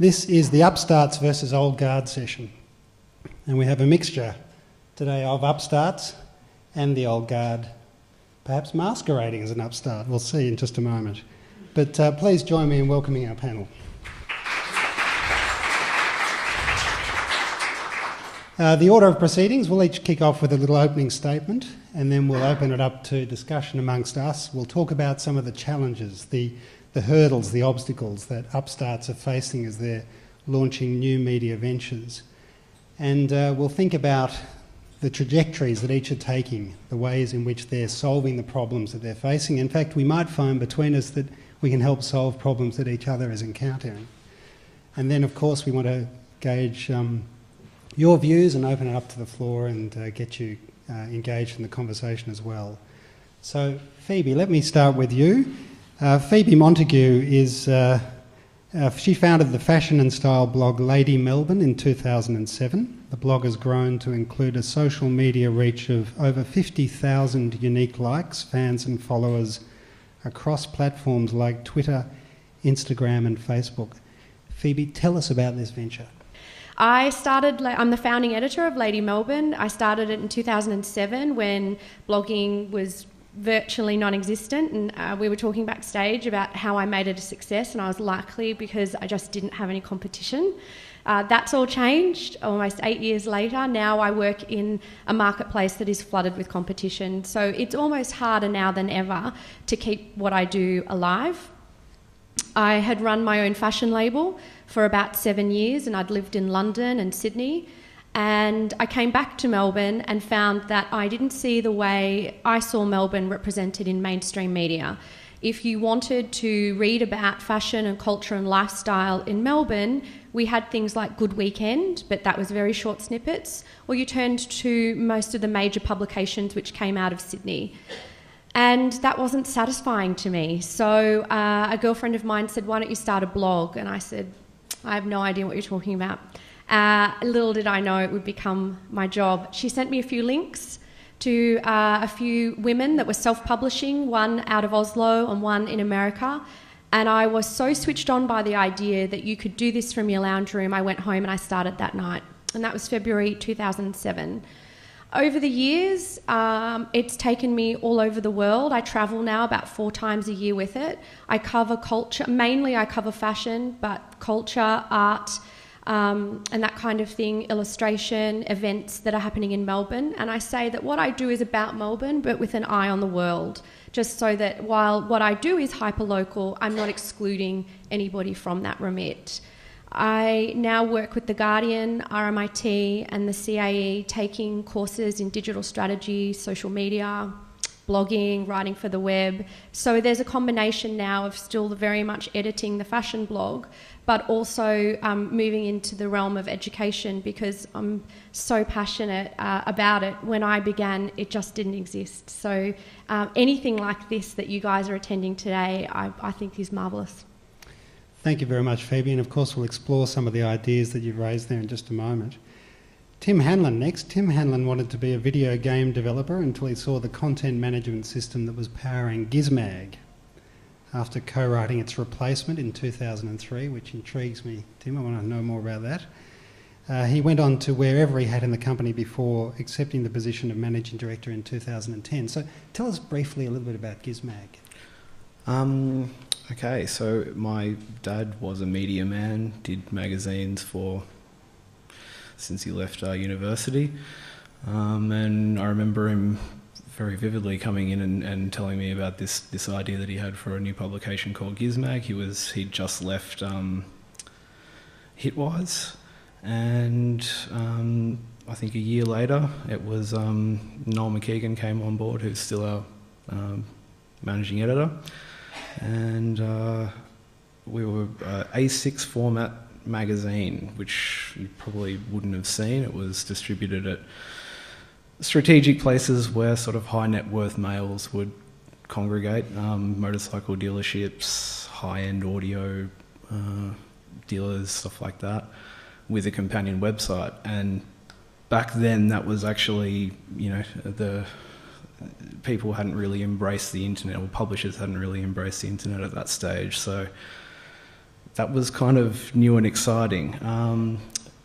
This is the Upstarts versus Old Guard session. And we have a mixture today of upstarts and the old guard, perhaps masquerading as an upstart. We'll see in just a moment. But please join me in welcoming our panel. The order of proceedings, we'll each kick off with a little opening statement and then we'll open it up to discussion amongst us. We'll talk about some of the challenges, the hurdles, the obstacles that upstarts are facing as they're launching new media ventures. And we'll think about the trajectories that each are taking, the ways in which they're solving the problems that they're facing. In fact, we might find between us that we can help solve problems that each other is encountering. And then, of course, we want to gauge your views and open it up to the floor and get you engaged in the conversation as well. So, Phoebe, let me start with you. Phoebe Montague is... she founded the fashion and style blog Lady Melbourne in 2007. The blog has grown to include a social media reach of over 50,000 unique likes, fans and followers across platforms like Twitter, Instagram and Facebook. Phoebe, tell us about this venture. I'm the founding editor of Lady Melbourne. I started it in 2007 when blogging was virtually non-existent, and we were talking backstage about how I made it a success, and I was likely because I just didn't have any competition. That's all changed almost 8 years later. Now I work in a marketplace that is flooded with competition, so it's almost harder now than ever to keep what I do alive. I had run my own fashion label for about 7 years, and I'd lived in London and Sydney. And I came back to Melbourne and found that I didn't see the way I saw Melbourne represented in mainstream media. If you wanted to read about fashion and culture and lifestyle in Melbourne, we had things like Good Weekend, but that was very short snippets, or you turned to most of the major publications which came out of Sydney. And that wasn't satisfying to me. So a girlfriend of mine said, "Why don't you start a blog?" And I said, "I have no idea what you're talking about." Little did I know it would become my job. She sent me a few links to a few women that were self-publishing, one out of Oslo and one in America. And I was so switched on by the idea that you could do this from your lounge room. I went home and I started that night. And that was February 2007. Over the years, it's taken me all over the world. I travel now about 4 times a year with it. I cover culture. Mainly I cover fashion, but culture, art, and that kind of thing, illustration, events that are happening in Melbourne. And I say that what I do is about Melbourne, but with an eye on the world, just so that while what I do is hyper-local, I'm not excluding anybody from that remit. I now work with The Guardian, RMIT and the CAE, taking courses in digital strategy, social media, blogging, writing for the web. So there's a combination now of still very much editing the fashion blog, but also moving into the realm of education because I'm so passionate about it. When I began, it just didn't exist. So anything like this that you guys are attending today, I think is marvellous. Thank you very much, Phoebe, and of course we'll explore some of the ideas that you've raised there in just a moment. Tim Hanlon next. Tim Hanlon wanted to be a video game developer until he saw the content management system that was powering Gizmag. After co-writing its replacement in 2003, which intrigues me, Tim, I want to know more about that. He went on to wherever he had in the company before accepting the position of managing director in 2010. So tell us briefly a little bit about Gizmag. Okay, so my dad was a media man, did magazines since he left university, and I remember him very vividly coming in and telling me about this idea that he had for a new publication called Gizmag. He'd just left Hitwise, and I think a year later it was Noel McKeegan came on board, who's still our managing editor. And we were A6 format magazine, which you probably wouldn't have seen. It was distributed at strategic places where sort of high net worth males would congregate, motorcycle dealerships, high-end audio dealers, stuff like that, with a companion website. And back then that was actually, the people hadn't really embraced the internet, or publishers hadn't really embraced the internet at that stage. So that was kind of new and exciting.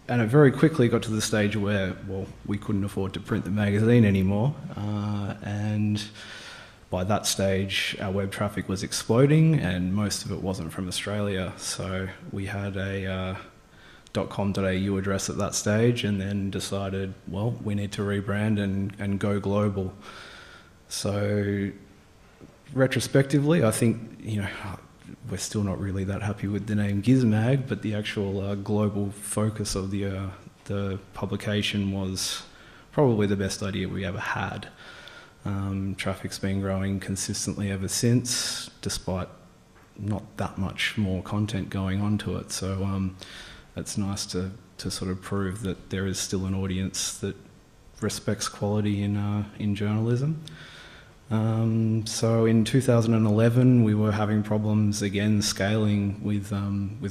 And it very quickly got to the stage where, well, we couldn't afford to print the magazine anymore. And by that stage, our web traffic was exploding, and most of it wasn't from Australia. So we had a .com.au address at that stage, and then decided, well, we need to rebrand and go global. So retrospectively, I think, we're still not really that happy with the name Gizmag, but the actual global focus of the publication was probably the best idea we ever had. Traffic's been growing consistently ever since, despite not that much more content going onto it. So it's nice to sort of prove that there is still an audience that respects quality in journalism. So in 2011 we were having problems again scaling with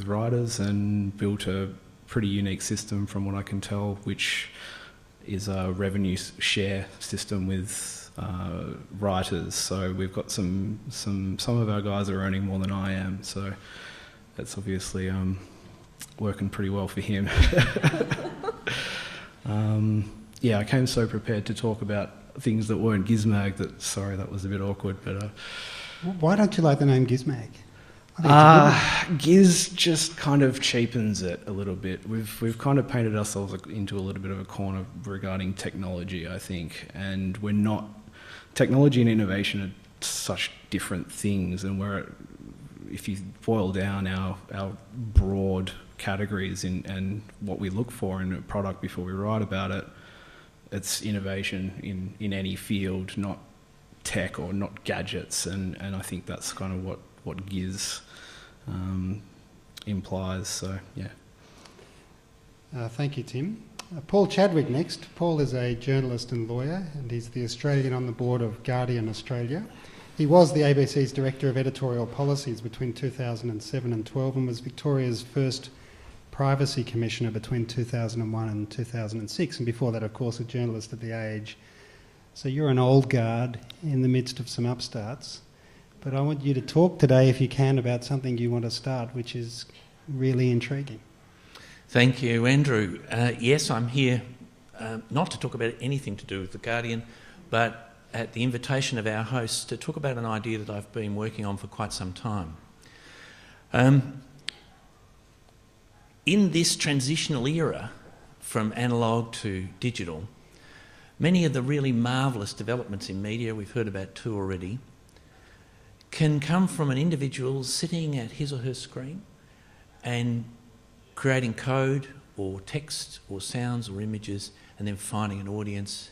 writers, and built a pretty unique system from what I can tell, which is a revenue share system with writers. So we've got some of our guys are earning more than I am, so that's obviously working pretty well for him. I came so prepared to talk about things that weren't Gizmag that was a bit awkward, but why don't you like the name Gizmag? Giz just kind of cheapens it a little bit. We've kind of painted ourselves into a little bit of a corner regarding technology, I think, and we're not. Technology and innovation are such different things, and if you boil down our broad categories and what we look for in a product before we write about it, it's innovation in any field, not tech or not gadgets, and I think that's kind of what Giz implies. So yeah. Thank you, Tim. Paul Chadwick next. Paul is a journalist and lawyer, and he's the Australian on the board of Guardian Australia. He was the ABC's Director of Editorial Policies between 2007 and 12, and was Victoria's first Privacy Commissioner between 2001 and 2006, and before that, of course, a journalist at The Age. So you're an old guard in the midst of some upstarts, but I want you to talk today, if you can, about something you want to start, which is really intriguing. Thank you, Andrew. Yes, I'm here not to talk about anything to do with The Guardian, but at the invitation of our hosts to talk about an idea that I've been working on for quite some time. In this transitional era from analogue to digital, many of the really marvellous developments in media, we've heard about two already, can come from an individual sitting at his or her screen and creating code or text or sounds or images, and then finding an audience,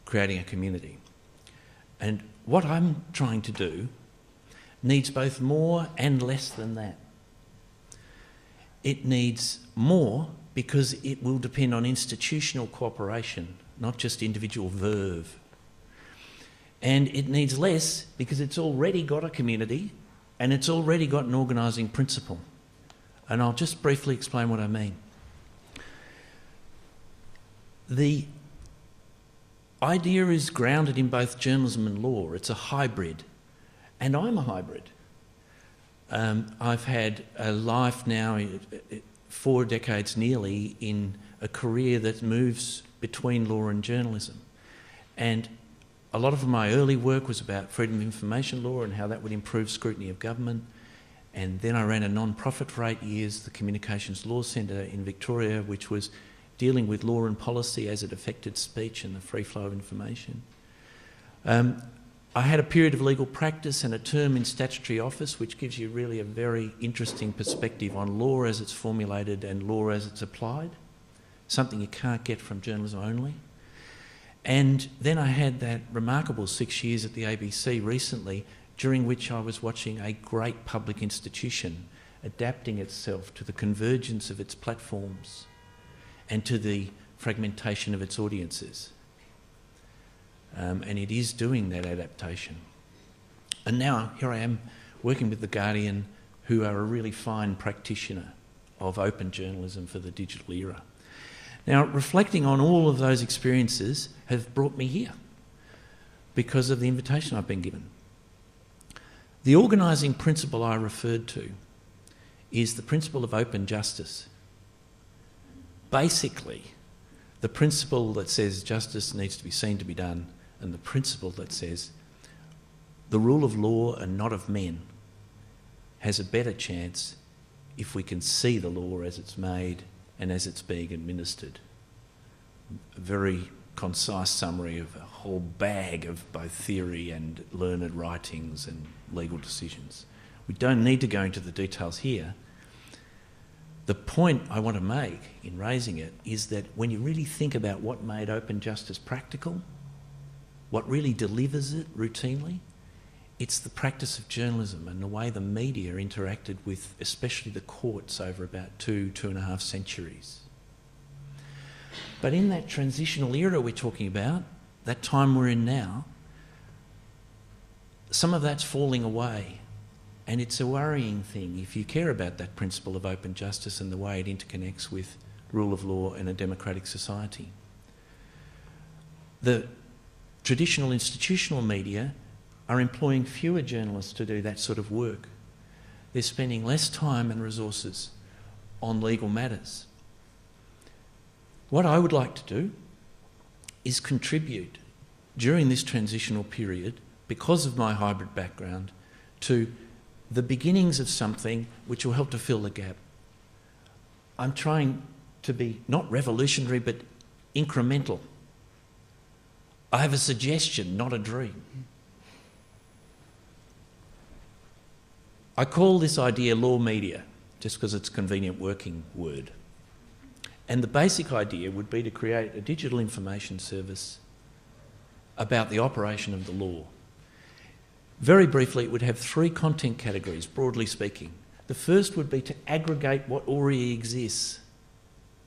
creating a community. And what I'm trying to do needs both more and less than that. It needs more because it will depend on institutional cooperation, not just individual verve. And it needs less because it's already got a community and it's already got an organising principle. And I'll just briefly explain what I mean. The idea is grounded in both journalism and law. It's a hybrid, and I'm a hybrid. I've had a life now, 4 decades nearly, in a career that moves between law and journalism. And a lot of my early work was about freedom of information law and how that would improve scrutiny of government. And then I ran a non-profit for 8 years, the Communications Law Centre in Victoria, which was dealing with law and policy as it affected speech and the free flow of information. I had a period of legal practice and a term in statutory office, which gives you really a very interesting perspective on law as it's formulated and law as it's applied, something you can't get from journalism only. And then I had that remarkable 6 years at the ABC recently, during which I was watching a great public institution adapting itself to the convergence of its platforms and to the fragmentation of its audiences. And it is doing that adaptation. And now here I am working with The Guardian, who are a really fine practitioner of open journalism for the digital era. Now, reflecting on all of those experiences have brought me here because of the invitation I've been given. The organising principle I referred to is the principle of open justice. Basically, the principle that says justice needs to be seen to be done, and the principle that says the rule of law and not of men has a better chance if we can see the law as it's made and as it's being administered. A very concise summary of a whole bag of both theory and learned writings and legal decisions. We don't need to go into the details here. The point I want to make in raising it is that when you really think about what made open justice practical, what really delivers it routinely, it's the practice of journalism and the way the media interacted with especially the courts over about 2.5 centuries. But in that transitional era we're talking about, that time we're in now, some of that's falling away. And it's a worrying thing if you care about that principle of open justice and the way it interconnects with rule of law in a democratic society. The traditional institutional media are employing fewer journalists to do that sort of work. They're spending less time and resources on legal matters. What I would like to do is contribute during this transitional period, because of my hybrid background, to the beginnings of something which will help to fill the gap. I'm trying to be not revolutionary but incremental. I have a suggestion, not a dream. I call this idea law media, just because it's a convenient working word. And the basic idea would be to create a digital information service about the operation of the law. Very briefly, it would have 3 content categories, broadly speaking. The first would be to aggregate what already exists.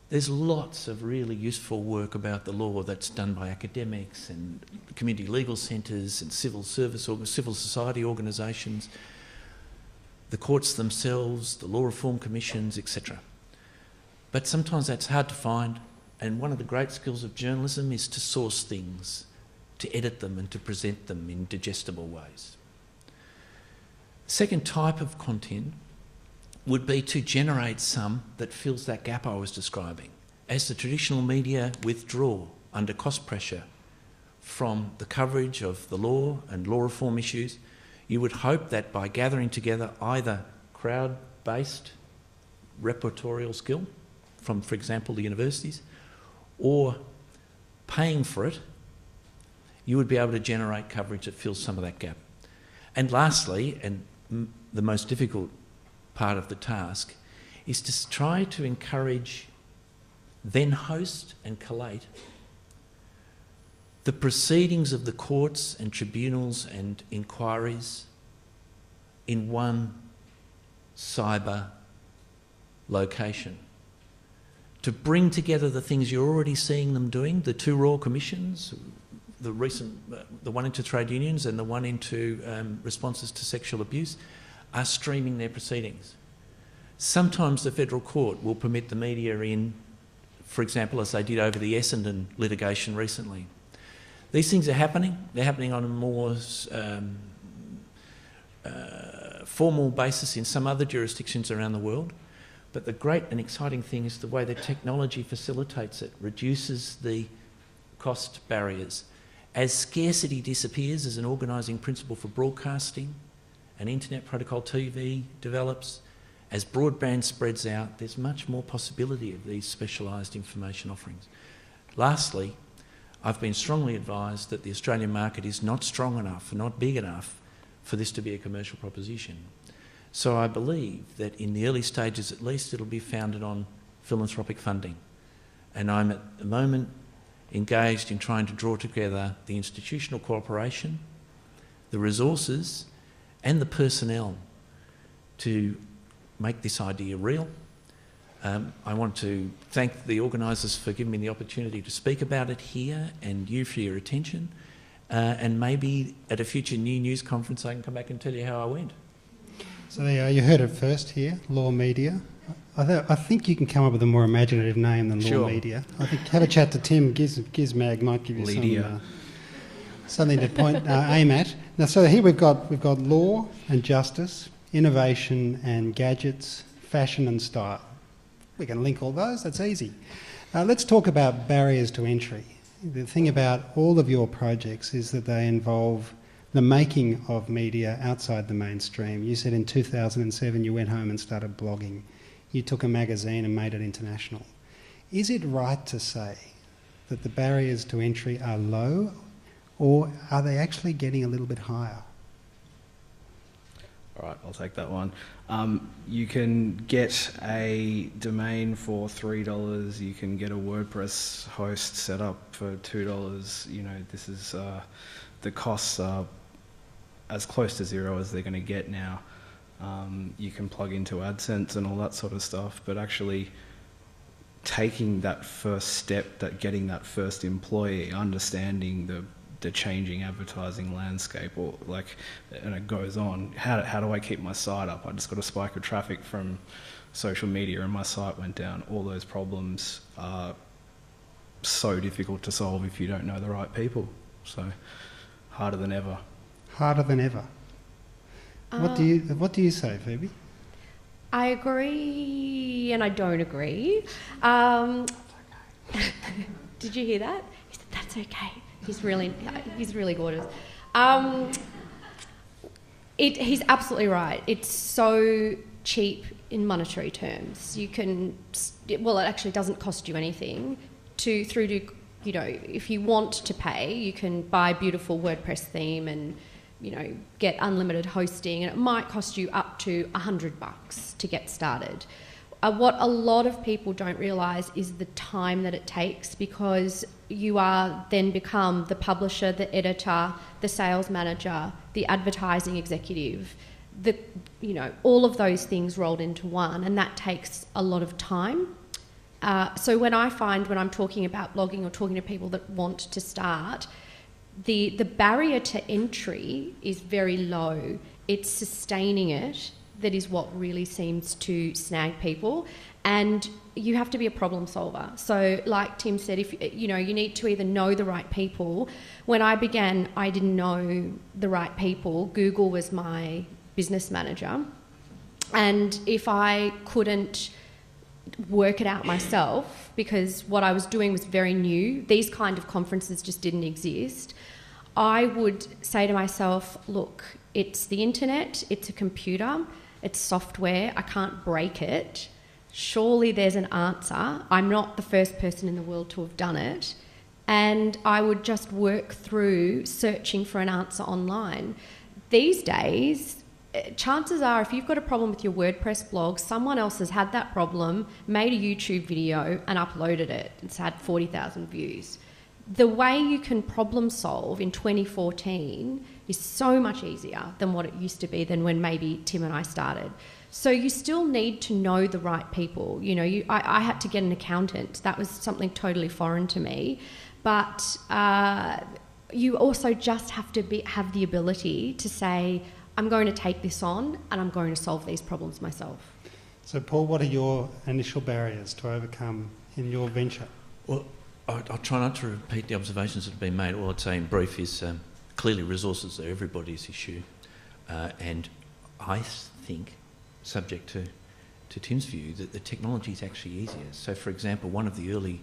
There's lots of really useful work about the law that's done by academics and community legal centres and civil service or civil society organisations, the courts themselves, the law reform commissions, etc. But sometimes that's hard to find, and one of the great skills of journalism is to source things, to edit them and to present them in digestible ways. Second type of content would be to generate some that fills that gap I was describing. As the traditional media withdraw under cost pressure from the coverage of the law and law reform issues, you would hope that by gathering together either crowd-based repertorial skill from, for example, the universities, or paying for it, you would be able to generate coverage that fills some of that gap. And lastly, and the most difficult part of the task, is to try to encourage, then host and collate the proceedings of the courts and tribunals and inquiries in one cyber location. To bring together the things you're already seeing them doing, the 2 Royal Commissions, the recent, the one into trade unions and the one into responses to sexual abuse, are streaming their proceedings. Sometimes the federal court will permit the media in, for example, as they did over the Essendon litigation recently. These things are happening. They're happening on a more formal basis in some other jurisdictions around the world. But the great and exciting thing is the way that technology facilitates it, reduces the cost barriers. As scarcity disappears as an organising principle for broadcasting, and internet protocol TV develops, as broadband spreads out, there's much more possibility of these specialised information offerings. Lastly, I've been strongly advised that the Australian market is not strong enough, not big enough, for this to be a commercial proposition. So I believe that in the early stages at least it'll be founded on philanthropic funding. And I'm at the moment engaged in trying to draw together the institutional cooperation, the resources and the personnel to make this idea real. I want to thank the organisers for giving me the opportunity to speak about it here and you for your attention. And maybe at a future New News conference I can come back and tell you how I went. So there you heard it first here, Law Media. I think you can come up with a more imaginative name than Law Media. I think have a chat to Tim. Gizmag might give you something to aim at. Now, so here we've got law and justice, innovation and gadgets, fashion and style. We can link all those, that's easy. Let's talk about barriers to entry. The thing about all of your projects is that they involve the making of media outside the mainstream. You said in 2007 you went home and started blogging. You took a magazine and made it international. Is it right to say that the barriers to entry are low, or are they actually getting a little bit higher? All right, I'll take that one. You can get a domain for $3. You can get a WordPress host set up for $2. You know, this is the costs are as close to zero as they're going to get now. You can plug into AdSense and all that sort of stuff, but actually taking that first step, that getting that first employee, understanding the changing advertising landscape, or like, and it goes on. How do I keep my site up? I just got a spike of traffic from social media and my site went down. All those problems are so difficult to solve if you don't know the right people. So harder than ever. Harder than ever. What do you say, Phoebe? I agree and I don't agree. Did you hear that? He said, that's okay. He's really gorgeous. He's absolutely right. It's so cheap in monetary terms. You can, well, it actually doesn't cost you anything you know, if you want to pay, you can buy a beautiful WordPress theme and, you know, get unlimited hosting, and it might cost you up to $100 to get started. What a lot of people don't realise is the time that it takes, because you are then become the publisher, the editor, the sales manager, the advertising executive, you know, all of those things rolled into one, and that takes a lot of time. So when I'm talking about blogging or talking to people that want to start, the barrier to entry is very low. It's sustaining it that is what really seems to snag people, and you have to be a problem solver. So like Tim said, if you know, you need to either know the right people. When I began, I didn't know the right people. Google was my business manager, and if I couldn't work it out myself, because what I was doing was very new, these kind of conferences just didn't exist, I would say to myself, look, it's the internet, it's a computer, it's software, I can't break it. Surely there's an answer. I'm not the first person in the world to have done it. And I would just work through searching for an answer online. These days, chances are if you've got a problem with your WordPress blog, someone else has had that problem, made a YouTube video and uploaded it. It's had 40,000 views. The way you can problem solve in 2014 is so much easier than what it used to be, than when maybe Tim and I started. So you still need to know the right people. You know, I had to get an accountant. That was something totally foreign to me. But you also just have to have the ability to say, I'm going to take this on and I'm going to solve these problems myself. So Paul, what are your initial barriers to overcome in your venture? Well, I'll try not to repeat the observations that have been made. All I'd say in brief is clearly resources are everybody's issue. And I think, subject to Tim's view, that the technology is actually easier. So, for example, one of the early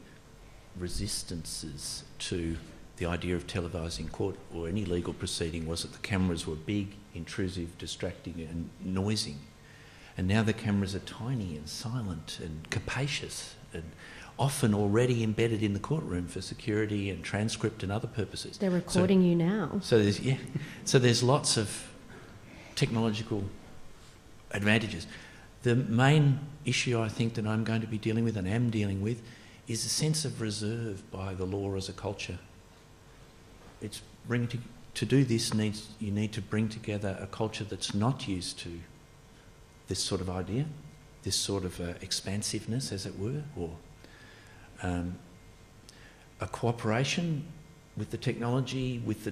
resistances to the idea of televising court or any legal proceeding was that the cameras were big, intrusive, distracting and noising. And now the cameras are tiny and silent and capacious and often already embedded in the courtroom for security and transcript and other purposes. They're recording you now. So there's lots of technological advantages. The main issue I think that I'm going to be dealing with and am dealing with is a sense of reserve by the law as a culture. It's to do this you need to bring together a culture that's not used to this sort of idea, this sort of expansiveness, as it were, or a cooperation with the technology, with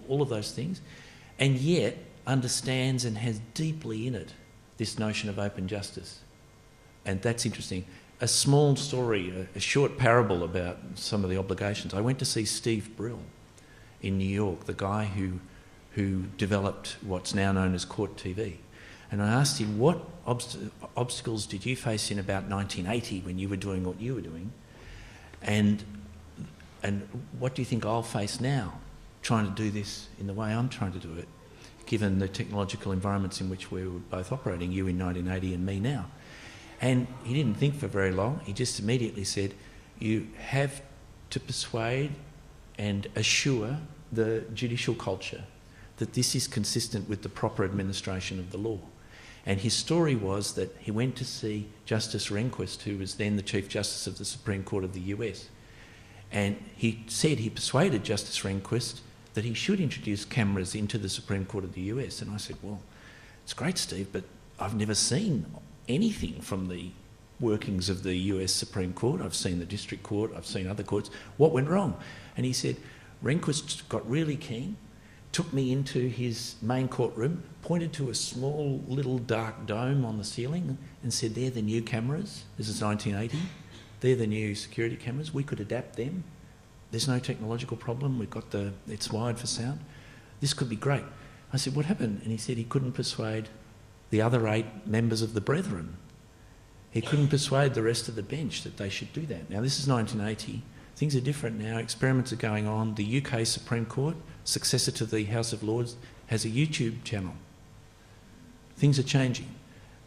all of those things, and yet understands and has deeply in it this notion of open justice. And that's interesting. A small story, a short parable about some of the obligations. I went to see Steve Brill in New York, the guy who developed what's now known as Court TV. And I asked him, what obstacles did you face in about 1980 when you were doing what you were doing? And what do you think I'll face now, trying to do this in the way I'm trying to do it, given the technological environments in which we were both operating, you in 1980 and me now? And he didn't think for very long. He just immediately said, you have to persuade and assure the judicial culture that this is consistent with the proper administration of the law. And his story was that he went to see Justice Rehnquist, who was then the Chief Justice of the Supreme Court of the US. And he said he persuaded Justice Rehnquist that he should introduce cameras into the Supreme Court of the US. And I said, well, it's great, Steve, but I've never seen anything from the workings of the US Supreme Court. I've seen the District Court, I've seen other courts. What went wrong? And he said, Rehnquist got really keen, took me into his main courtroom, pointed to a small little dark dome on the ceiling and said, they're the new cameras. This is 1980. They're the new security cameras. We could adapt them. There's no technological problem. We've got it's wired for sound. This could be great. I said, what happened? And he said he couldn't persuade the other 8 members of the Brethren. He couldn't persuade the rest of the bench that they should do that. Now, this is 1980. Things are different now. Experiments are going on. The UK Supreme Court, successor to the House of Lords, has a YouTube channel. Things are changing.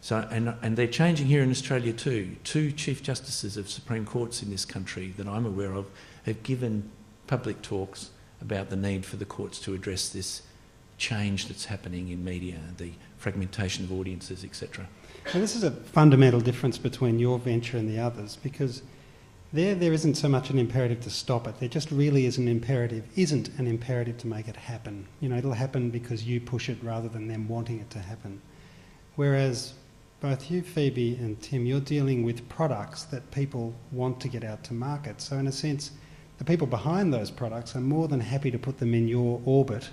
So, and they're changing here in Australia too. 2 Chief Justices of Supreme Courts in this country that I'm aware of have given public talks about the need for the courts to address this change that's happening in media, the fragmentation of audiences, etc. Now, this is a fundamental difference between your venture and the others, because there isn't so much an imperative to stop it. There just really isn't an imperative to make it happen. You know, it'll happen because you push it rather than them wanting it to happen. Whereas both you, Phoebe, and Tim, you're dealing with products that people want to get out to market. So in a sense, the people behind those products are more than happy to put them in your orbit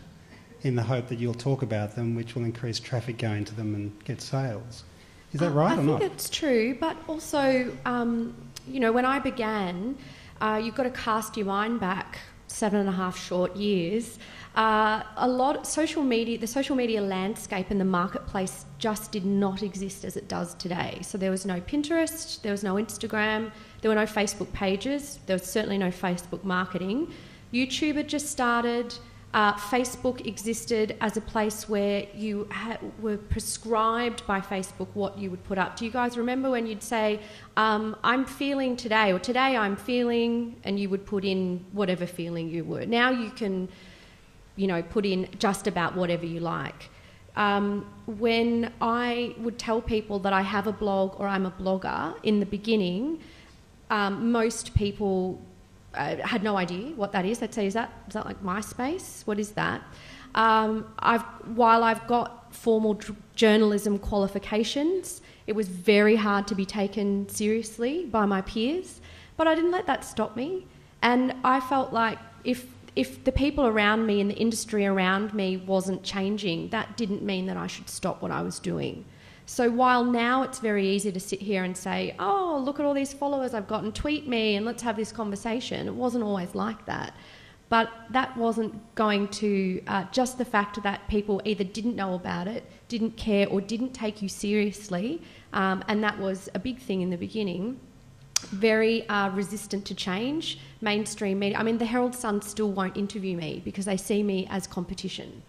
in the hope that you'll talk about them, which will increase traffic going to them and get sales. Is that right or not? I think it's true, but also, you know, when I began, you've got to cast your mind back 7.5 short years. The social media landscape and the marketplace just did not exist as it does today. So there was no Pinterest, there was no Instagram, there were no Facebook pages, there was certainly no Facebook marketing. YouTube had just started. Facebook existed as a place where you were prescribed by Facebook what you would put up. Do you guys remember when you'd say, I'm feeling today, or today I'm feeling, and you would put in whatever feeling you were. Now you can, you know, put in just about whatever you like. When I would tell people that I have a blog or I'm a blogger in the beginning, most people had no idea what that is. They'd say, is that like MySpace? What is that? While I've got formal journalism qualifications, it was very hard to be taken seriously by my peers, but I didn't let that stop me. And I felt like if the people around me and the industry around me wasn't changing, that didn't mean that I should stop what I was doing. So while now it's very easy to sit here and say, oh, look at all these followers I've got and tweet me and let's have this conversation, it wasn't always like that. But that wasn't going to, just the fact that people either didn't know about it, didn't care, or didn't take you seriously, and that was a big thing in the beginning, very resistant to change, mainstream media. I mean, the Herald Sun still won't interview me because they see me as competition.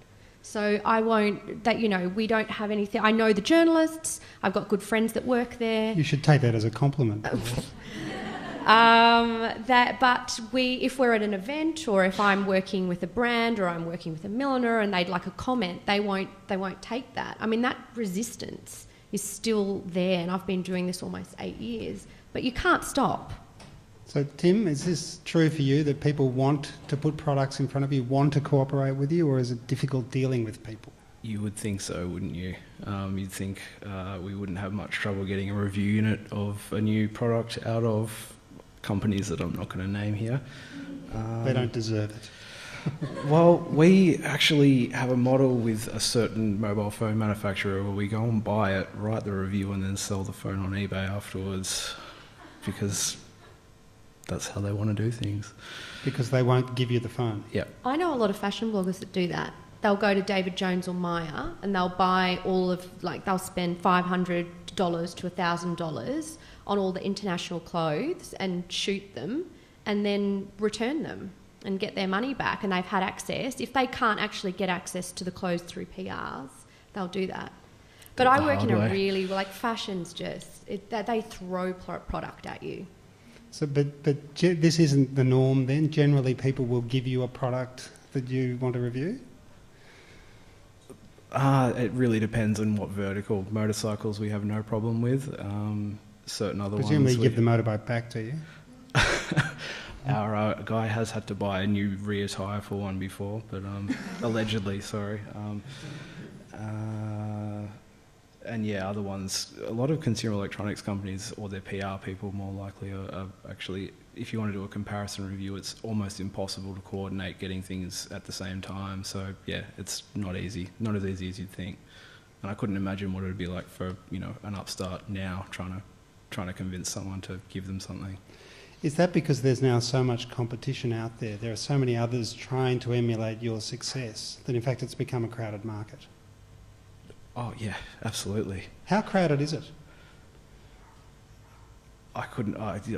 So I won't, that, you know, we don't have anything. I know the journalists, I've got good friends that work there. You should take that as a compliment. But if we're at an event, or if I'm working with a brand, or I'm working with a milliner and they'd like a comment, they won't take that. I mean, that resistance is still there, and I've been doing this almost 8 years, but you can't stop. So, Tim, is this true for you, that people want to put products in front of you, want to cooperate with you, or is it difficult dealing with people? You would think so, wouldn't you? You'd think we wouldn't have much trouble getting a review unit of a new product out of companies that I'm not going to name here. They don't deserve it. Well, we actually have a model with a certain mobile phone manufacturer where we go and buy it, write the review, and then sell the phone on eBay afterwards, because that's how they want to do things. Because they won't give you the phone? Yeah. I know a lot of fashion bloggers that do that. they'll go to David Jones or Myer and they'll buy they'll spend $500 to $1,000 on all the international clothes and shoot them and then return them and get their money back, and they've had access. If they can't actually get access to the clothes through PRs, they'll do that. But I work in a really, fashion's just, they throw product at you. So, but this isn't the norm then? Generally people will give you a product that you want to review? It really depends on what vertical. Motorcycles we have no problem with. Certain other ones... Presumably you give the motorbike back to you? Our guy has had to buy a new rear tyre for one before, but allegedly, sorry. And yeah, other ones, a lot of consumer electronics companies or their PR people more likely are actually, if you want to do a comparison review, it's almost impossible to coordinate getting things at the same time. So yeah, it's not easy, not as easy as you'd think. And I couldn't imagine what it would be like for, an upstart now trying to convince someone to give them something. Is that because there's now so much competition out there? There are so many others trying to emulate your success that in fact it's become a crowded market? Oh yeah, absolutely. How crowded is it? I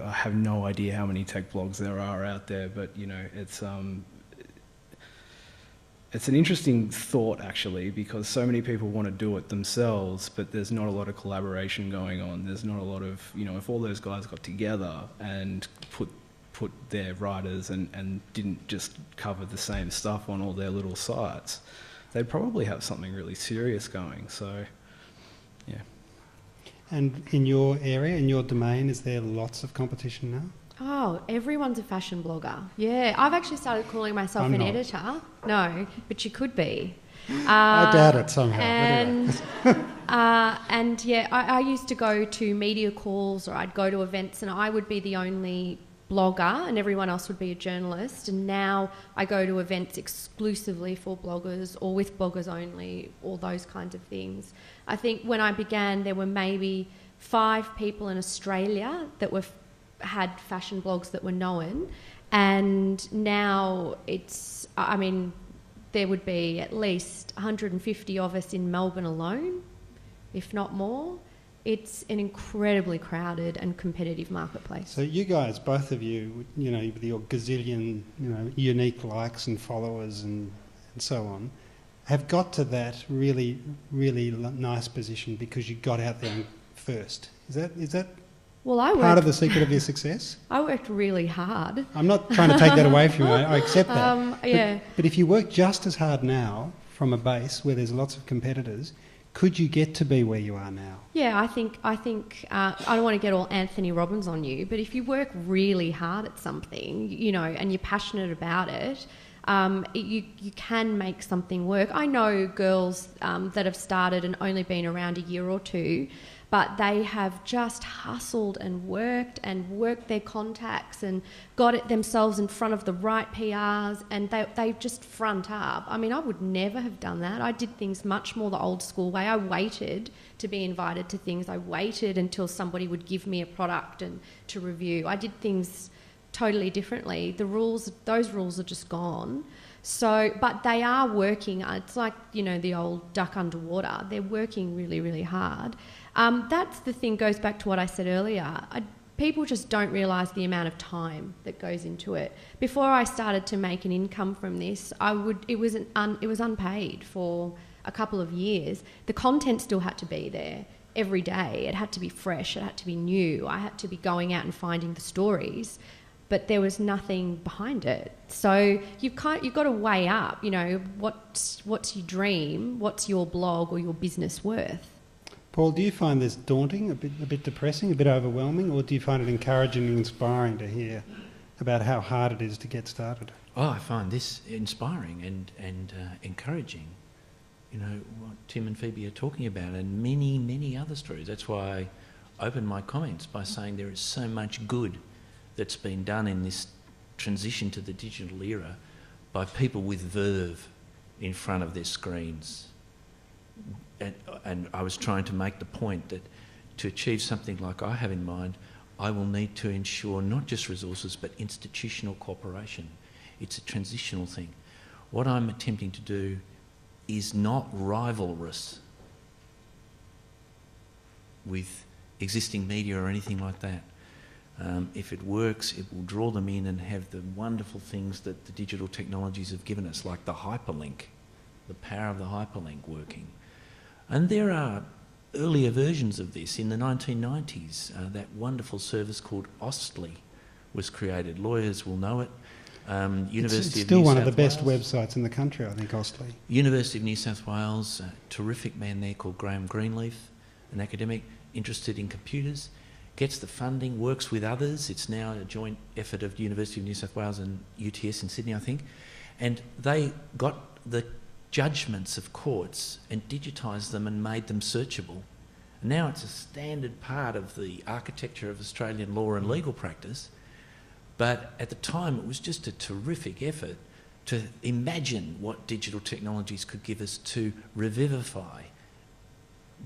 have no idea how many tech blogs there are out there, but it's an interesting thought actually, because so many people want to do it themselves, but there's not a lot of collaboration going on. There's not a lot of, if all those guys got together and put their writers and didn't just cover the same stuff on all their little sites, they'd probably have something really serious going. So, yeah. And in your area, in your domain, is there lots of competition now? Oh, everyone's a fashion blogger. Yeah, I've actually started calling myself an editor. No, but you could be. I doubt it somehow. And, and yeah, I used to go to media calls, or I'd go to events and I would be the only blogger and everyone else would be a journalist, and now I go to events exclusively for bloggers or with bloggers only, all those kinds of things. I think when I began there were maybe 5 people in Australia that had fashion blogs that were known, and now there would be at least 150 of us in Melbourne alone, if not more. It's an incredibly crowded and competitive marketplace. So you guys, both of you, with your gazillion, unique likes and followers and so on, have got to that really, really nice position because you got out there first. Is that part of the secret of your success? I worked really hard. I'm not trying to take that away from you. I accept that. Yeah. But if you work just as hard now from a base where there's lots of competitors, could you get to be where you are now? Yeah, I think I don't want to get all Anthony Robbins on you, but if you work really hard at something, and you're passionate about it, you can make something work. I know girls that have started and only been around a year or two, but they have just hustled and worked their contacts and got it themselves in front of the right PRs, and they just front up. I mean, I would never have done that. I did things much more the old school way. I waited to be invited to things. I waited until somebody would give me a product and to review. I did things totally differently. Those rules are just gone. So, but they are working. It's like, the old duck underwater. They're working really, really hard. That's the thing, goes back to what I said earlier. People just don't realise the amount of time that goes into it. Before I started to make an income from this, it was unpaid for a couple of years. The content still had to be there every day. It had to be fresh. It had to be new. I had to be going out and finding the stories, but there was nothing behind it. So you've got to weigh up, what's your dream, what's your blog or your business worth? Paul, do you find this daunting, a bit depressing, a bit overwhelming, or do you find it encouraging and inspiring to hear about how hard it is to get started? Oh, I find this inspiring and encouraging. What Tim and Phoebe are talking about, and many, many other stories. That's why I opened my comments by saying there is so much good that's been done in this transition to the digital era by people with verve in front of their screens. And I was trying to make the point that to achieve something like I have in mind, I will need to ensure not just resources but institutional cooperation. It's a transitional thing. What I'm attempting to do is not rivalrous with existing media or anything like that. If it works, it will draw them in and have the wonderful things that the digital technologies have given us, like the hyperlink, the power of the hyperlink working. And there are earlier versions of this. In the 1990s, that wonderful service called Ostly was created. Lawyers will know it. It's still one of the best websites in the country, I think, Ostly. University of New South Wales, a terrific man there called Graham Greenleaf, an academic interested in computers, gets the funding, works with others. It's now a joint effort of University of New South Wales and UTS in Sydney, I think. And they got the judgments of courts and digitised them and made them searchable. And now it's a standard part of the architecture of Australian law and legal practice. But at the time, it was just a terrific effort to imagine what digital technologies could give us to revivify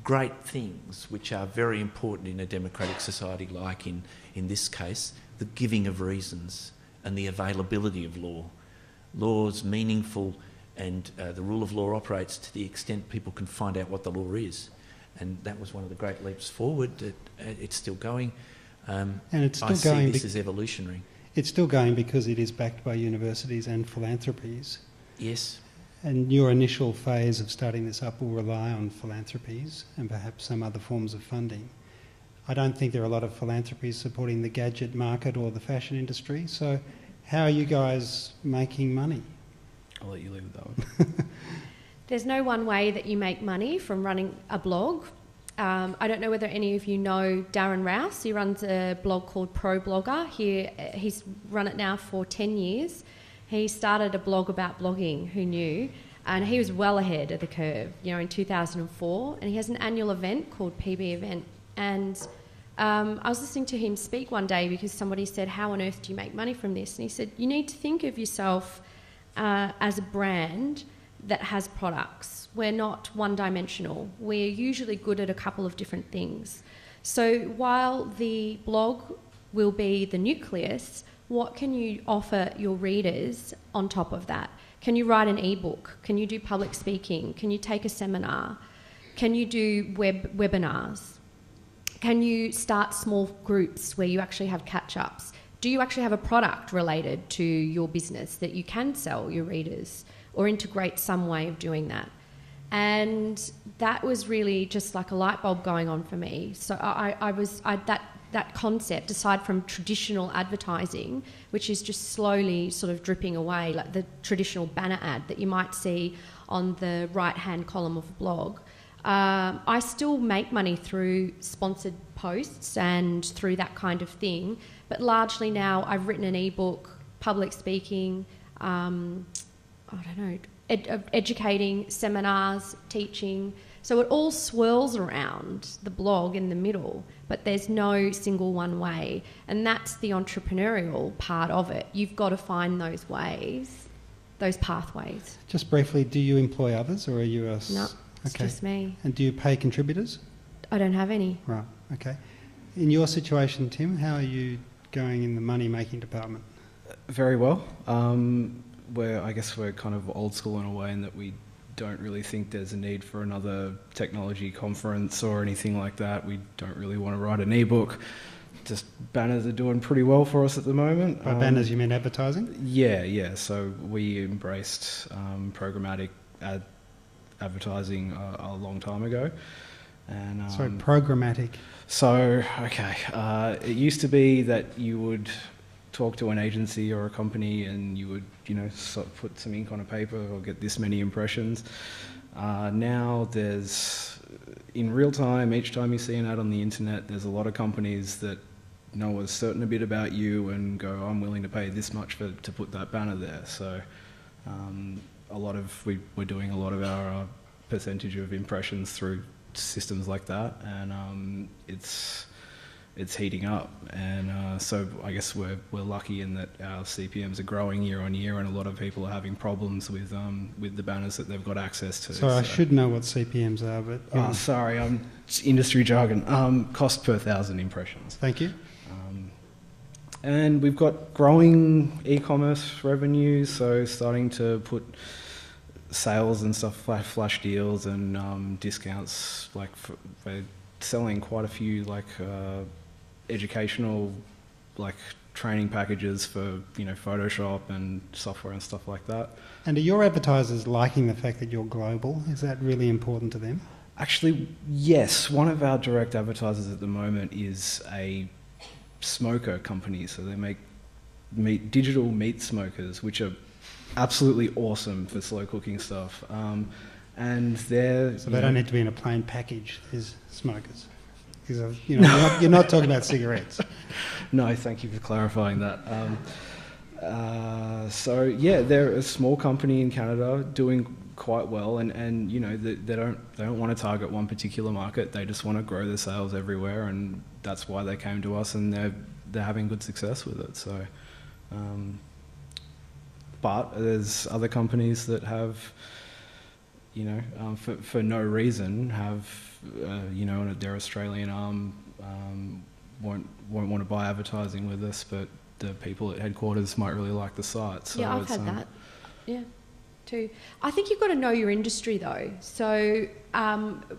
great things which are very important in a democratic society, like in this case, the giving of reasons and the availability of law. Law is meaningful, and the rule of law operates to the extent people can find out what the law is. And that was one of the great leaps forward. It's still going. And it's still I going. see this as evolutionary. It's still going because it is backed by universities and philanthropies. Yes. And your initial phase of starting this up will rely on philanthropies and perhaps some other forms of funding. I don't think there are a lot of philanthropies supporting the gadget market or the fashion industry. So how are you guys making money? I'll let you leave with that one. There's no one way that you make money from running a blog. I don't know whether any of you know Darren Rouse. He runs a blog called Pro Blogger. He's run it now for 10 years. He started a blog about blogging, who knew? And he was well ahead of the curve, in 2004. And he has an annual event called PB Event. And I was listening to him speak one day because somebody said, how on earth do you make money from this? And he said, you need to think of yourself as a brand that has products. We're not one-dimensional. We're usually good at a couple of different things. So while the blog will be the nucleus, what can you offer your readers on top of that? Can you write an ebook? Can you do public speaking? Can you take a seminar? Can you do webinars? Can you start small groups where you actually have catch-ups? Do you actually have a product related to your business that you can sell your readers or integrate some way of doing that? And that was really just like a light bulb going on for me. So that concept, aside from traditional advertising, which is just slowly sort of dripping away, like the traditional banner ad that you might see on the right-hand column of a blog, I still make money through sponsored posts and through that kind of thing. But largely now I've written an ebook, public speaking, educating, seminars, teaching. So it all swirls around the blog in the middle, but there's no single one way. And that's the entrepreneurial part of it. You've got to find those ways, those pathways. Just briefly, do you employ others or are you a... No, it's just me. And do you pay contributors? I don't have any. Right, okay. In your situation, Tim, how are you going in the money-making department? Very well. I guess we're kind of old school in a way in that we don't really think there's a need for another technology conference or anything like that. We don't really want to write an ebook. Just banners are doing pretty well for us at the moment. By banners you mean advertising? Yeah. So we embraced programmatic advertising a long time ago. And sorry, programmatic. So, it used to be that you would talk to an agency or a company and you would, put some ink on a paper or get this many impressions. Now there's, in real time, each time you see an ad on the internet, there's a lot of companies that know a certain bit about you and go, I'm willing to pay this much to put that banner there. So we're doing a lot of our percentage of impressions through systems like that, and it's heating up, and so I guess we're lucky in that our CPMs are growing year on year, and a lot of people are having problems with the banners that they've got access to. So I should know what CPMs are, but sorry, it's industry jargon. Cost per 1,000 impressions. Thank you. And we've got growing e-commerce revenues, so starting to put sales and stuff, flash deals and discounts. Like they're selling quite a few like educational like training packages for Photoshop and software and stuff like that. And are your advertisers liking the fact that you're global? Is that really important to them? Actually, yes. One of our direct advertisers at the moment is a smoker company, so they make digital meat smokers, which are absolutely awesome for slow cooking stuff. And they're so they don't need to be in a plain package. There's smokers. Because you're not talking about cigarettes. No, thank you for clarifying that. So yeah, they're a small company in Canada doing quite well, and they don't want to target one particular market. They just want to grow their sales everywhere, and that's why they came to us, and they're having good success with it. So, but there's other companies that have, for no reason have. Their Australian arm won't want to buy advertising with us, but the people at headquarters might really like the site. So yeah, I've had that. Yeah, too. I think you've got to know your industry though. So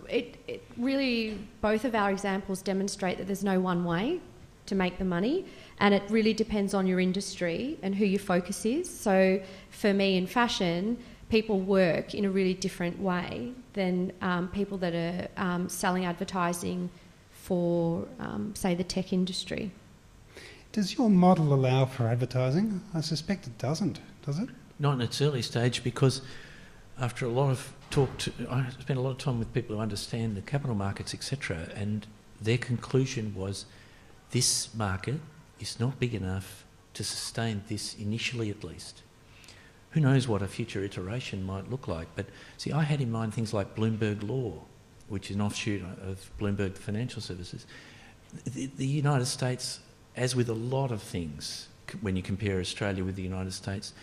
it really, both of our examples demonstrate that there's no one way to make the money, and it really depends on your industry and who your focus is. So for me in fashion, people work in a really different way than people that are selling advertising for, say, the tech industry. Does your model allow for advertising? I suspect it doesn't, does it? Not in its early stage, because after a lot of I spent a lot of time with people who understand the capital markets, etc., and their conclusion was this market is not big enough to sustain this initially at least. Who knows what a future iteration might look like? But see, I had in mind things like Bloomberg Law, which is an offshoot of Bloomberg Financial Services. The United States, as with a lot of things, when you compare Australia with the United States,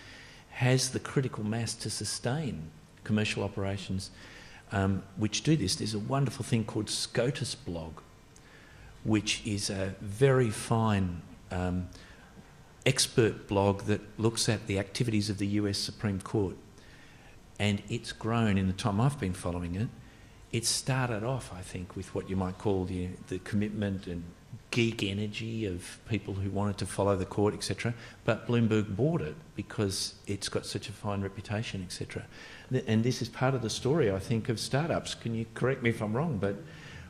has the critical mass to sustain commercial operations which do this. There's a wonderful thing called SCOTUS blog, which is a very fine expert blog that looks at the activities of the US Supreme Court, and it's grown in the time I've been following it. It started off, I think, with what you might call the commitment and geek energy of people who wanted to follow the court, etc. But Bloomberg bought it because it's got such a fine reputation, etc. And this is part of the story, I think, of startups. Can you correct me if I'm wrong? But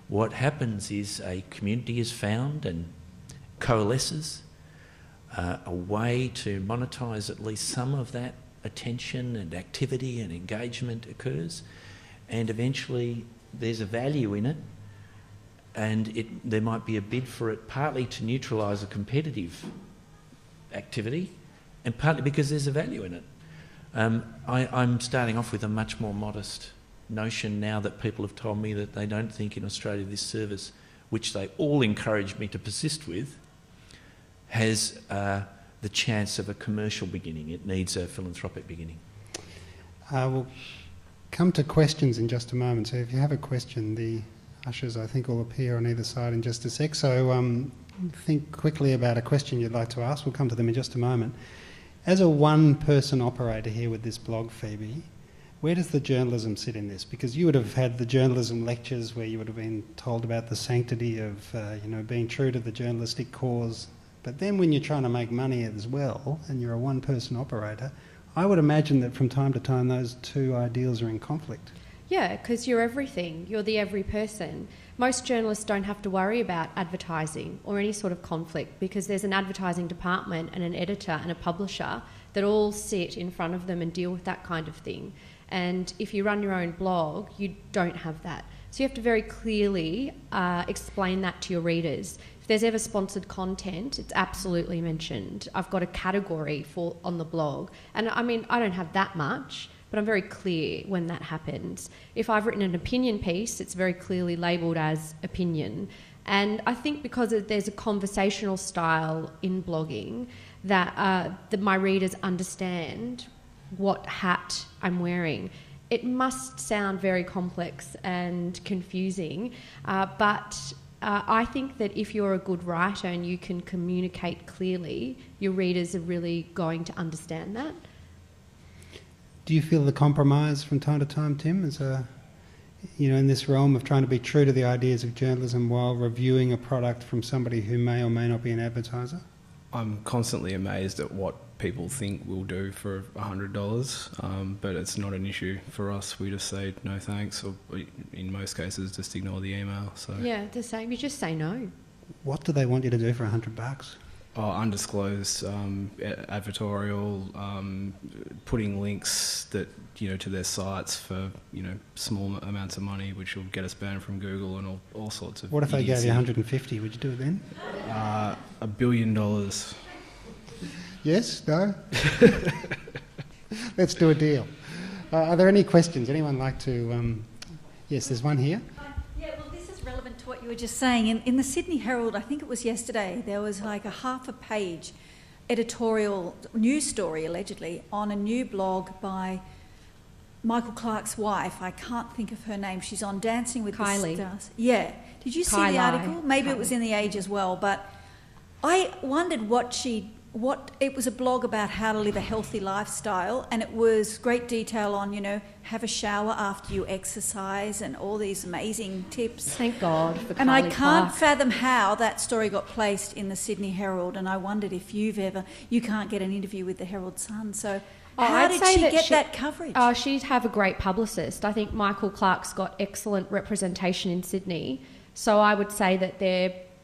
what happens is a community is found and coalesces. A way to monetize at least some of that attention and activity and engagement occurs, and eventually there's a value in it, and there might be a bid for it, partly to neutralise a competitive activity and partly because there's a value in it. I'm starting off with a much more modest notion now that people have told me that they don't think in Australia this service, which they all encouraged me to persist with, has the chance of a commercial beginning. It needs a philanthropic beginning. We'll come to questions in just a moment. So if you have a question, the ushers, I think, will appear on either side in just a sec. So think quickly about a question you'd like to ask. We'll come to them in just a moment. As a one-person operator here with this blog, Phoebe, where does the journalism sit in this? Because you would have had the journalism lectures where you would have been told about the sanctity of being true to the journalistic cause. But then when you're trying to make money as well, and you're a one-person operator, I would imagine that from time to time those two ideals are in conflict. Yeah, because you're everything. You're the every person. Most journalists don't have to worry about advertising or any sort of conflict because there's an advertising department and an editor and a publisher that all sit in front of them and deal with that kind of thing. And if you run your own blog, you don't have that. So you have to very clearly explain that to your readers. If there's ever sponsored content, it's absolutely mentioned. I've got a category on the blog. And I mean, I don't have that much, but I'm very clear when that happens. If I've written an opinion piece, it's very clearly labelled as opinion. And I think because there's a conversational style in blogging that my readers understand what hat I'm wearing. It must sound very complex and confusing, but I think that if you're a good writer and you can communicate clearly, your readers are really going to understand that. Do you feel the compromise from time to time, Tim, as in this realm of trying to be true to the ideas of journalism while reviewing a product from somebody who may or may not be an advertiser? I'm constantly amazed at what people think we'll do for $100, but it's not an issue for us. We just say no thanks, or in most cases just ignore the email. So yeah, you just say no. What do they want you to do for $100? Undisclosed advertorial, putting links that to their sites for small amounts of money, which will get us banned from Google and all sorts of. What if they gave you 150? Would you do it then? $1 billion. Yes? No? Let's do a deal. Are there any questions? Anyone like to... Yes, there's one here. This is relevant to what you were just saying. In the Sydney Herald, I think it was yesterday, there was like a half a page editorial news story, allegedly, on a new blog by Michael Clarke's wife. I can't think of her name. She's on Dancing with Kylie. the Stars. Yeah. Did you see the article? Maybe it was in The Age as well, but I wondered it was a blog about how to live a healthy lifestyle, and it was great detail on, have a shower after you exercise and all these amazing tips. Thank God for Kylie And I can't Clarke. fathom how that story got placed in the Sydney Herald, and I wondered if you can't get an interview with the Herald Sun, so how did she get that coverage? She'd have a great publicist. I think Michael Clarke's got excellent representation in Sydney, so I would say that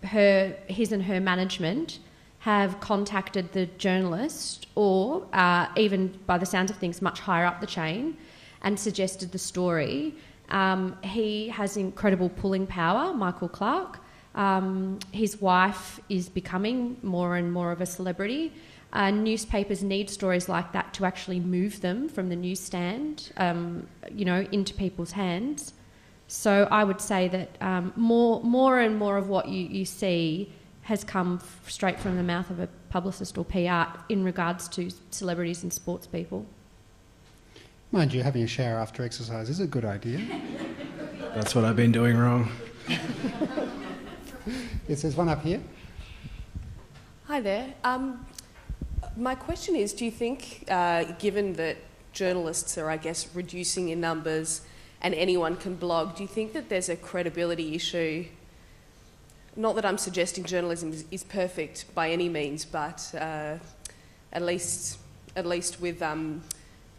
his and her management have contacted the journalist, or even by the sounds of things much higher up the chain, and suggested the story. He has incredible pulling power, Michael Clarke. His wife is becoming more and more of a celebrity. Newspapers need stories like that to actually move them from the newsstand, into people's hands. So I would say that more and more of what you see has come straight from the mouth of a publicist or PR in regards to celebrities and sports people. Mind you, having a shower after exercise is a good idea. That's what I've been doing wrong. Yes, there's one up here. Hi there. My question is, do you think, given that journalists are, reducing in numbers and anyone can blog, do you think that there's a credibility issue? Not that I'm suggesting journalism is perfect by any means, but at least with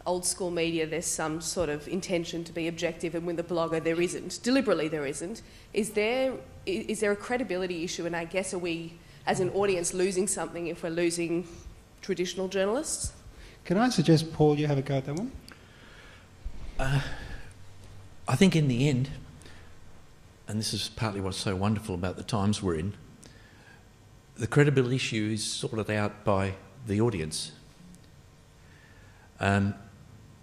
old school media, there's some sort of intention to be objective, and with the blogger there isn't. Deliberately there isn't. Is there a credibility issue, and are we, as an audience, losing something if we're losing traditional journalists? Can I suggest, Paul, you have a go at that one? I think in the end, and this is partly what's so wonderful about the times we're in, the credibility issue is sorted out by the audience.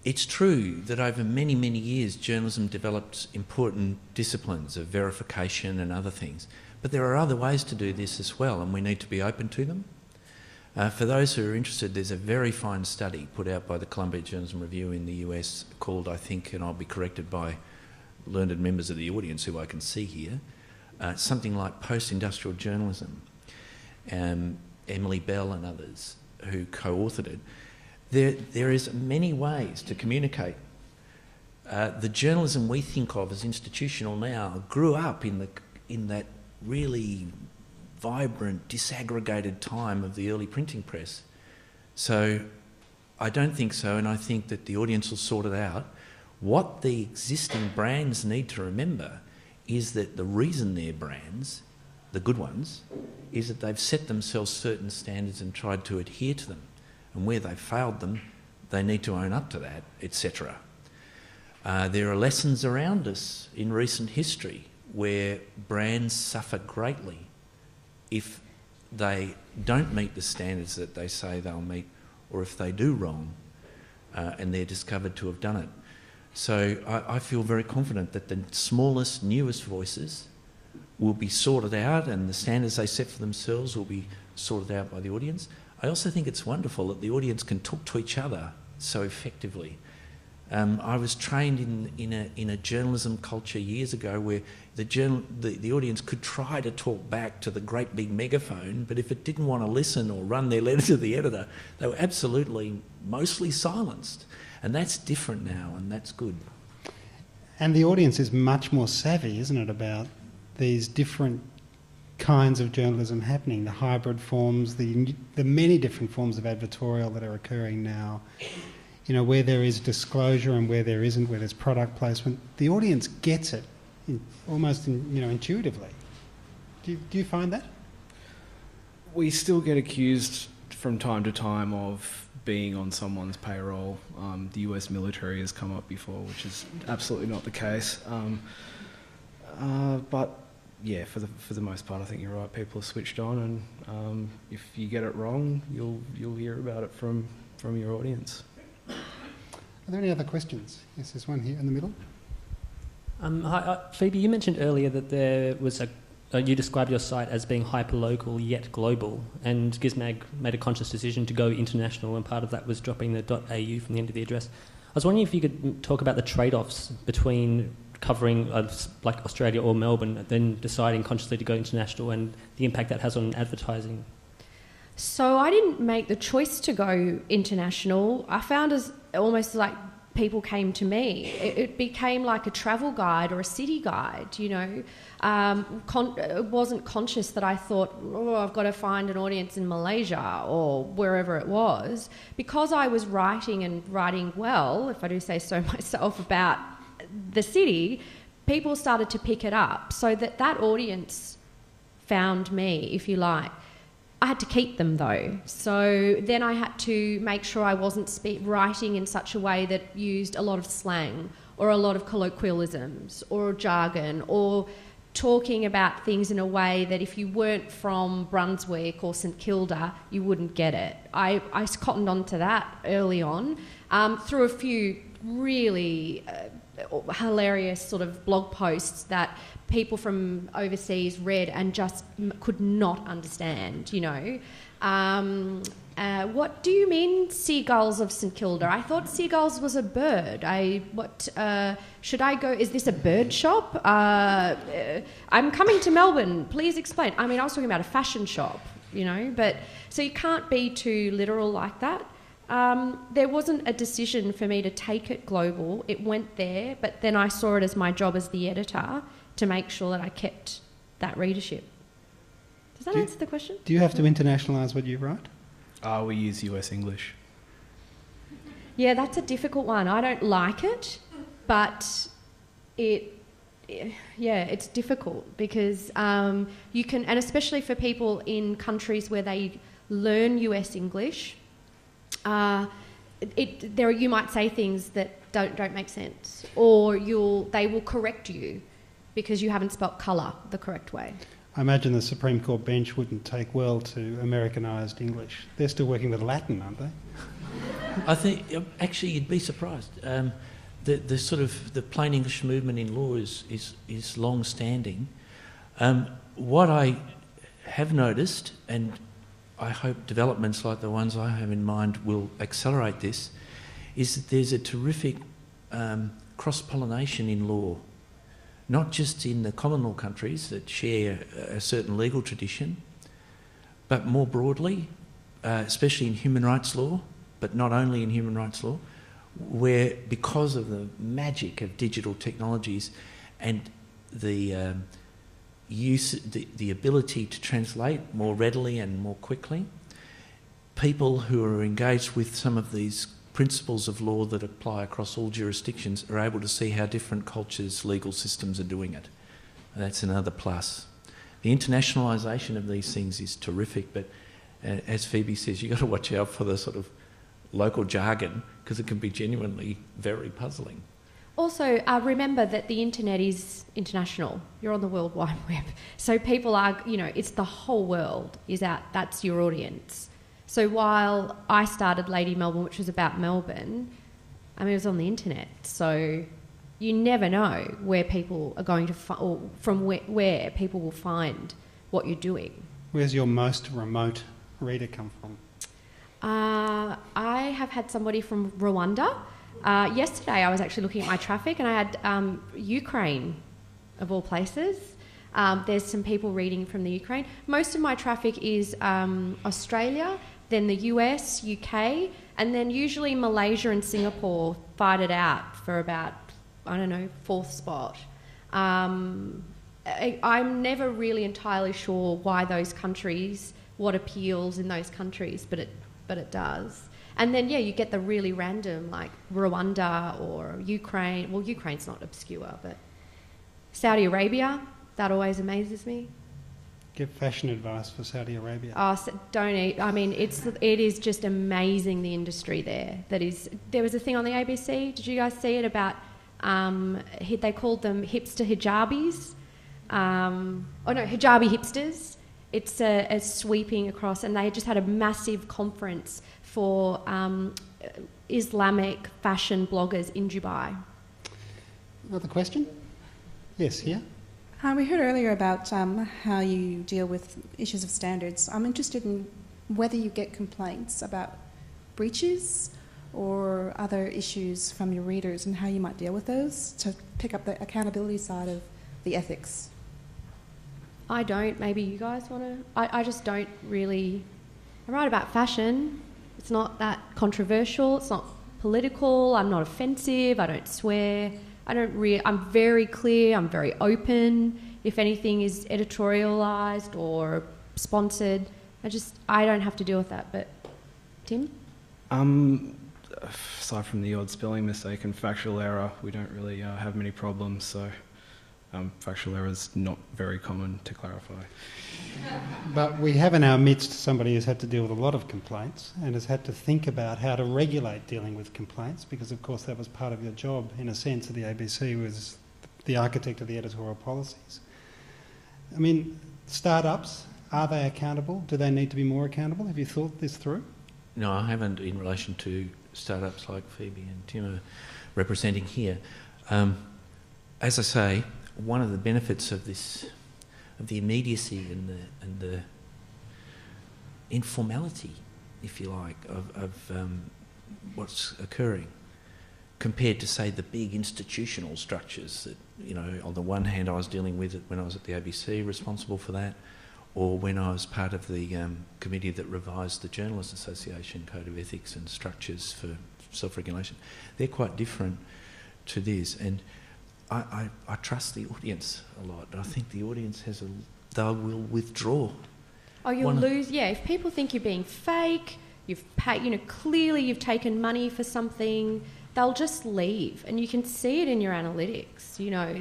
It's true that over many, many years journalism developed important disciplines of verification and other things, but there are other ways to do this as well, and we need to be open to them. For those who are interested, there's a very fine study put out by the Columbia Journalism Review in the US called, I think, and I'll be corrected by learned members of the audience who I can see here, something like Post-Industrial Journalism, Emily Bell and others who co-authored it. There is many ways to communicate. The journalism we think of as institutional now grew up in that really vibrant, disaggregated time of the early printing press. So I don't think so, and I think that the audience will sort it out. What the existing brands need to remember is that the reason they're brands, the good ones, is that they've set themselves certain standards and tried to adhere to them. And where they've failed them, they need to own up to that, etc. There are lessons around us in recent history where brands suffer greatly if they don't meet the standards that they say they'll meet, or if they do wrong and they're discovered to have done it. So I feel very confident that the smallest, newest voices will be sorted out, and the standards they set for themselves will be sorted out by the audience. I also think it's wonderful that the audience can talk to each other so effectively. I was trained in a journalism culture years ago where the audience could try to talk back to the great big megaphone, but if it didn't want to listen or run their letter to the editor, they were absolutely mostly silenced. And that's different now, and that's good. And the audience is much more savvy, isn't it, about these different kinds of journalism happening, the hybrid forms, the many different forms of advertorial that are occurring now, you know, where there is disclosure and where there isn't, where there's product placement. The audience gets it almost intuitively. Do you find that? We still get accused from time to time of being on someone's payroll. The US military has come up before, which is absolutely not the case. But yeah, for the most part, I think you're right. People are switched on, and if you get it wrong, you'll hear about it from your audience. Are there any other questions? Yes, there's one here in the middle. Hi, Phoebe. You mentioned earlier that there was you described your site as being hyper-local yet global, and Gizmag made a conscious decision to go international, and part of that was dropping the .au from the end of the address. I was wondering if you could talk about the trade-offs between covering like Australia or Melbourne, then deciding consciously to go international, and the impact that has on advertising. So I didn't make the choice to go international. I found as almost like people came to me. It became like a travel guide or a city guide, you know. It wasn't conscious that I thought, I've got to find an audience in Malaysia or wherever it was. Because I was writing well, if I do say so myself, about the city, people started to pick it up, so that audience found me, if you like. I had to keep them though, so then I had to make sure I wasn't writing in such a way that used a lot of slang or a lot of colloquialisms or jargon, or talking about things in a way that if you weren't from Brunswick or St Kilda, you wouldn't get it. I cottoned on to that early on through a few really hilarious sort of blog posts that people from overseas read and just could not understand, you know. What do you mean, seagulls of St Kilda? I thought seagulls was a bird. Should I go? Is this a bird shop? I'm coming to Melbourne. Please explain. I mean, I was talking about a fashion shop, you know. But so you can't be too literal like that. There wasn't a decision for me to take it global. It went there, but then I saw it as my job as the editor to make sure that I kept that readership. Does that answer the question? Do you have to internationalise what you write? We use US English. Yeah, that's a difficult one. I don't like it, but it's difficult because you can, and especially for people in countries where they learn US English, you might say things that don't make sense, or they will correct you because you haven't spelt colour the correct way. I imagine the Supreme Court bench wouldn't take well to Americanised English. They're still working with Latin, aren't they? I think, actually, you'd be surprised. The sort of the plain English movement in law is long-standing. What I have noticed, and I hope developments like the ones I have in mind will accelerate this, is that there's a terrific cross-pollination in law, not just in the common law countries that share a certain legal tradition, but more broadly, especially in human rights law, but not only in human rights law, where because of the magic of digital technologies and the ability to translate more readily and more quickly, people who are engaged with some of these principles of law that apply across all jurisdictions are able to see how different cultures' legal systems are doing it. That's another plus. The internationalisation of these things is terrific, but as Phoebe says, you've got to watch out for the sort of local jargon because it can be genuinely very puzzling. Also, remember that the internet is international. You're on the World Wide Web. So people are, it's the whole world is out. That's your audience. So while I started Lady Melbourne, which was about Melbourne, it was on the internet. So you never know where people are going to or from where people will find what you're doing. Where's your most remote reader come from? I have had somebody from Rwanda. Yesterday I was actually looking at my traffic and I had Ukraine, of all places. There's some people reading from the Ukraine. Most of my traffic is Australia, then the US, UK, and then usually Malaysia and Singapore fight it out for about, I don't know, 4th spot. I'm never really entirely sure why those countries, what appeals in those countries, but it does. And then, yeah, you get the really random, like Rwanda or Ukraine. Well, Ukraine's not obscure, but Saudi Arabia, that always amazes me. Give fashion advice for Saudi Arabia. Oh, don't eat. I mean, it is just amazing, the industry there. There was a thing on the ABC. Did you guys see it about? They called them hipster hijabis. Hijabi hipsters. It's a sweeping across, and they just had a massive conference for Islamic fashion bloggers in Dubai. Another question? Yes, here. We heard earlier about how you deal with issues of standards. I'm interested in whether you get complaints about breaches or other issues from your readers and how you might deal with those to pick up the accountability side of the ethics. I don't. Maybe you guys want to... I just don't really... I write about fashion. It's not that controversial. It's not political. I'm not offensive. I don't swear. I'm very clear, I'm very open. If anything is editorialised or sponsored, I don't have to deal with that. But Tim? Aside from the odd spelling mistake and factual error, we don't really have many problems, so factual error is not very common to clarify. But we have in our midst somebody who's had to deal with a lot of complaints and has had to think about how to regulate dealing with complaints, because of course that was part of your job, in a sense, at the ABC, was the architect of the editorial policies. I mean, startups, are they accountable? Do they need to be more accountable? Have you thought this through? No, I haven't, in relation to startups like Phoebe and Tim are representing here. As I say, one of the benefits of this, of the immediacy and the informality, if you like, of what's occurring, compared to, say, the big institutional structures that, you know, on the one hand I was dealing with it when I was at the ABC, responsible for that, or when I was part of the committee that revised the Journalists Association Code of Ethics and Structures for Self-Regulation. They're quite different to this, and I trust the audience a lot. I think the audience they will withdraw. Oh, you'll lose. Yeah, if people think you're being fake, you've paid, clearly you've taken money for something, they'll just leave, and you can see it in your analytics.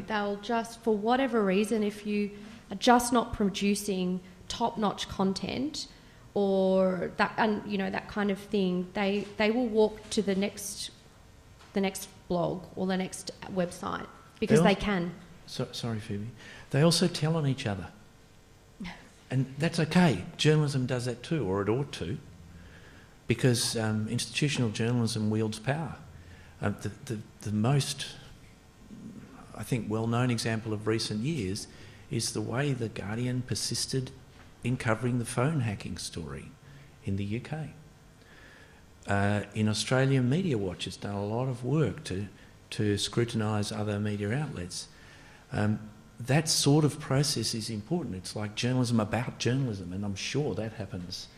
They'll just, for whatever reason, if you are just not producing top-notch content or that, and that kind of thing, they will walk to the next blog or the next website because they can. Sorry, Phoebe. They also tell on each other, and that's okay. Journalism does that too, or it ought to, because institutional journalism wields power. The most, I think, well-known example of recent years is the way The Guardian persisted in covering the phone hacking story in the UK. In Australia, Media Watch has done a lot of work to scrutinise other media outlets. That sort of process is important. It's like journalism about journalism, and I'm sure that happens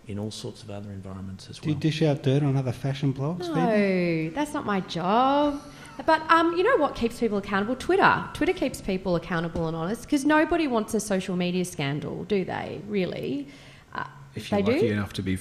in all sorts of other environments as well. Do you dish out dirt on other fashion blogs? No, Phoebe? That's not my job. But you know what keeps people accountable? Twitter. Twitter keeps people accountable and honest, because nobody wants a social media scandal, do they, really? If you're lucky enough to be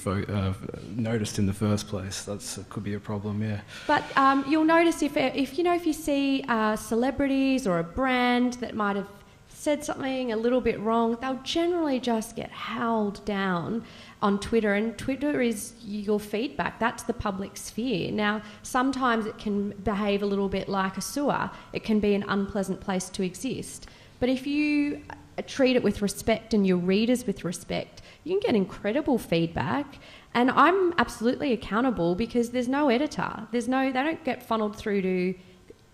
noticed in the first place, that could be a problem, yeah. But you'll notice if you see celebrities or a brand that might have said something a little bit wrong, they'll generally just get howled down on Twitter, and Twitter is your feedback. That's the public sphere. Now, sometimes it can behave a little bit like a sewer. It can be an unpleasant place to exist. But if you treat it with respect and your readers with respect, you can get incredible feedback. And I'm absolutely accountable because there's no editor. They don't get funneled through to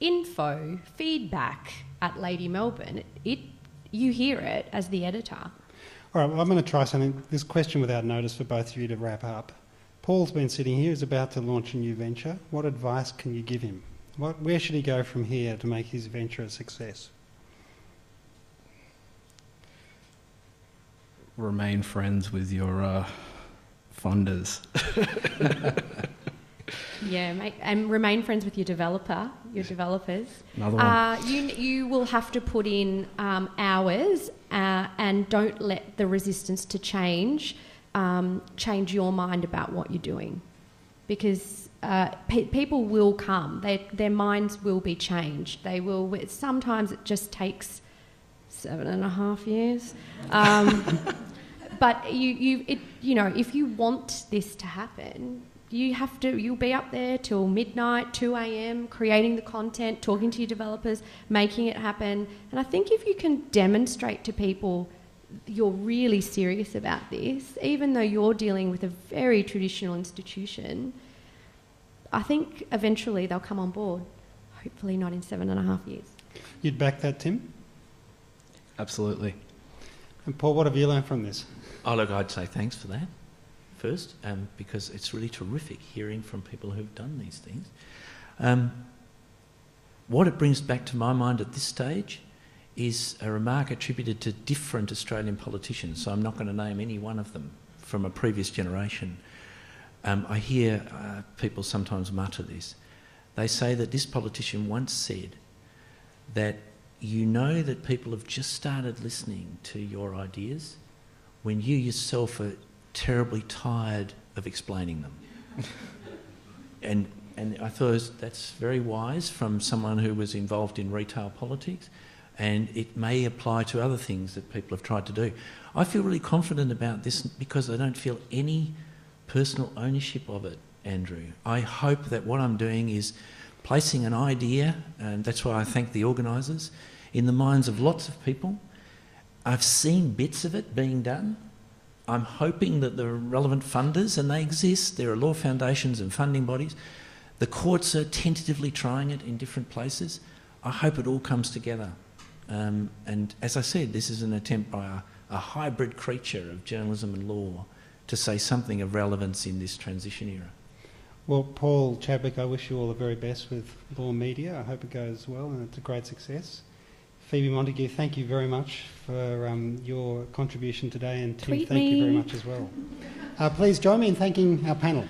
info, feedback at Lady Melbourne. You hear it as the editor. All right, well, I'm going to try something. This question without notice for both of you to wrap up. Paul's been sitting here. He's about to launch a new venture. What advice can you give him? Where should he go from here to make his venture a success? Remain friends with your funders. Yeah, and remain friends with your developers. Another one. You will have to put in hours and don't let the resistance to change your mind about what you're doing, because people will come. Their minds will be changed. They will. Sometimes it just takes 7.5 years. But if you want this to happen, you'll be up there till midnight, 2 a.m, creating the content, talking to your developers, making it happen. And I think if you can demonstrate to people you're really serious about this, even though you're dealing with a very traditional institution, I think eventually they'll come on board. Hopefully not in 7.5 years. You'd back that, Tim? Absolutely. And Paul, what have you learned from this? Oh, look, I'd say thanks for that first, because it's really terrific hearing from people who've done these things. What it brings back to my mind at this stage is a remark attributed to different Australian politicians, so I'm not going to name any one of them from a previous generation. I hear people sometimes mutter this. They say that this politician once said that you know that people have just started listening to your ideas when you yourself are terribly tired of explaining them. And I thought that's very wise from someone who was involved in retail politics, and it may apply to other things that people have tried to do. I feel really confident about this because I don't feel any personal ownership of it, Andrew. I hope that what I'm doing is placing an idea, and that's why I thank the organisers, in the minds of lots of people. I've seen bits of it being done. I'm hoping that the relevant funders, and they exist, there are law foundations and funding bodies, the courts are tentatively trying it in different places. I hope it all comes together. And as I said, this is an attempt by a hybrid creature of journalism and law to say something of relevance in this transition era. Well, Paul, Chadwick, I wish you all the very best with Law Media. I hope it goes well and it's a great success. Phoebe, Montague, thank you very much for your contribution today, and Tim, thank you very much as well. Please join me in thanking our panel.